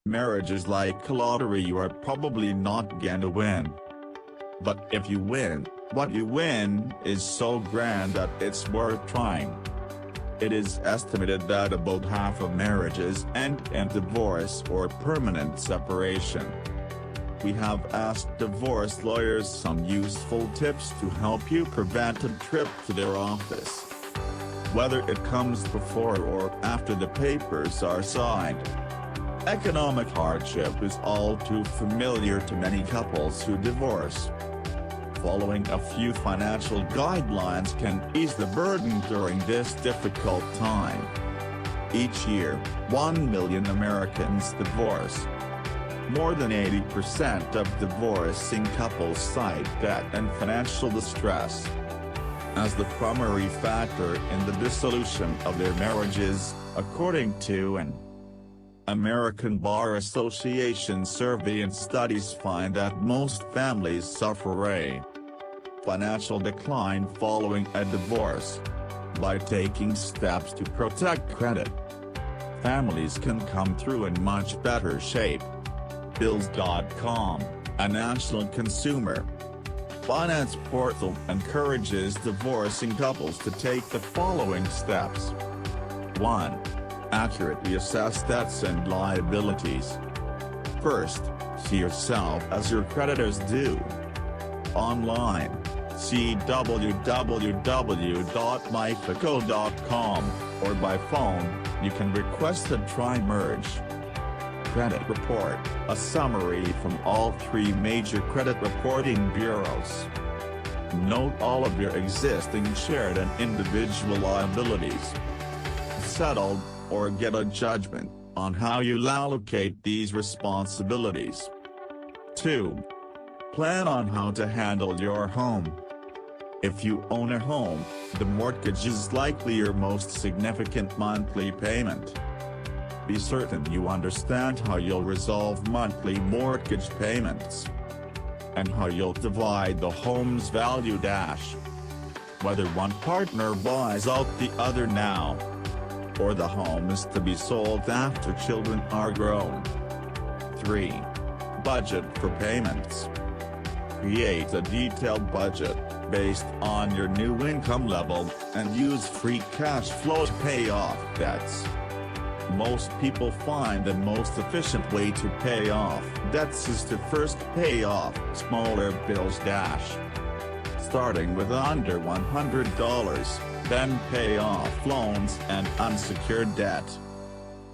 Marriage is like a lottery, you are probably not gonna win. But if you win, what you win is so grand that it's worth trying. It is estimated that about half of marriages end in divorce or permanent separation. We have asked divorce lawyers some useful tips to help you prevent a trip to their office, whether it comes before or after the papers are signed. Economic hardship is all too familiar to many couples who divorce. Following a few financial guidelines can ease the burden during this difficult time. Each year, 1 million Americans divorce. More than 80% of divorcing couples cite debt and financial distress as the primary factor in the dissolution of their marriages, according to an American Bar Association survey, and studies find that most families suffer a financial decline following a divorce. By taking steps to protect credit, families can come through in much better shape. Bills.com, a national consumer finance portal, encourages divorcing couples to take the following steps. 1. Accurately assess debts and liabilities. First, see yourself as your creditors do. Online, see www.myfico.com, or by phone, you can request a tri-merge credit report, a summary from all 3 major credit reporting bureaus. Note all of your existing shared and individual liabilities. Settled, or get a judgment on how you'll allocate these responsibilities. 2. Plan on how to handle your home. If you own a home, the mortgage is likely your most significant monthly payment. Be certain you understand how you'll resolve monthly mortgage payments and how you'll divide the home's value. Whether one partner buys out the other now, or the home is to be sold after children are grown. 3. Budget for payments. Create a detailed budget based on your new income level and use free cash flow to pay off debts. Most people find the most efficient way to pay off debts is to first pay off smaller bills. Starting with under $100, then pay off loans and unsecured debt,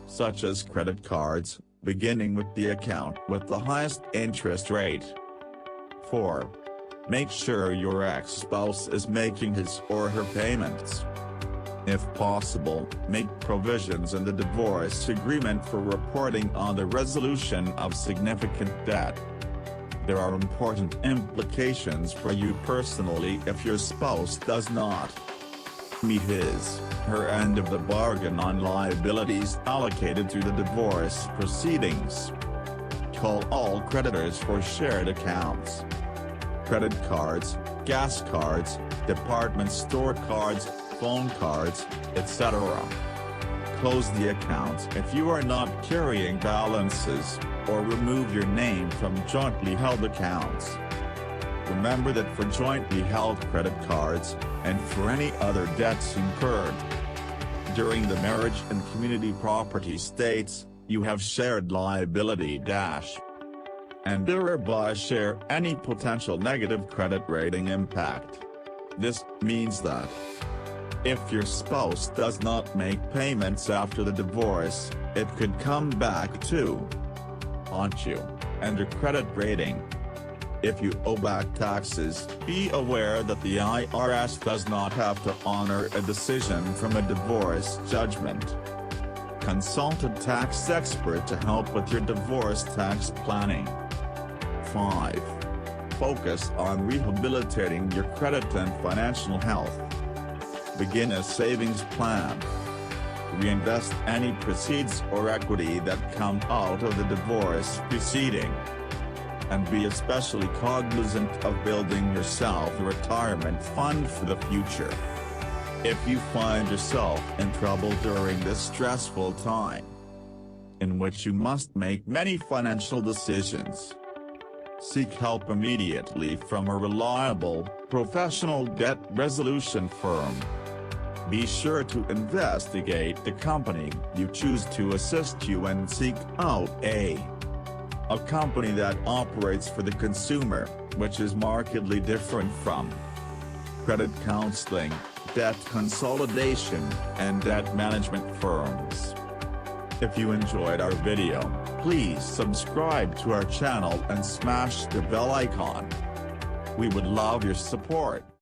such as credit cards, beginning with the account with the highest interest rate. 4. Make sure your ex-spouse is making his or her payments. If possible, make provisions in the divorce agreement for reporting on the resolution of significant debt. There are important implications for you personally if your spouse does not meet her end of the bargain on liabilities allocated to the divorce proceedings. Call all creditors for shared accounts. Credit cards, gas cards, department store cards, phone cards, etc. Close the accounts if you are not carrying balances, or remove your name from jointly held accounts. Remember that for jointly held credit cards, and for any other debts incurred during the marriage and community property states, you have shared liability and thereby share any potential negative credit rating impact. This means that if your spouse does not make payments after the divorce, it could come back to haunt you and your credit rating. If you owe back taxes, be aware that the IRS does not have to honor a decision from a divorce judgment. Consult a tax expert to help with your divorce tax planning. 5. Focus on rehabilitating your credit and financial health. Begin a savings plan. Reinvest any proceeds or equity that come out of the divorce proceeding. And be especially cognizant of building yourself a retirement fund for the future. If you find yourself in trouble during this stressful time, in which you must make many financial decisions. Seek help immediately from a reliable, professional debt resolution firm. Be sure to investigate the company you choose to assist you and seek out a company that operates for the consumer, which is markedly different from credit counseling, debt consolidation, and debt management firms. If you enjoyed our video, please subscribe to our channel and smash the bell icon. We would love your support.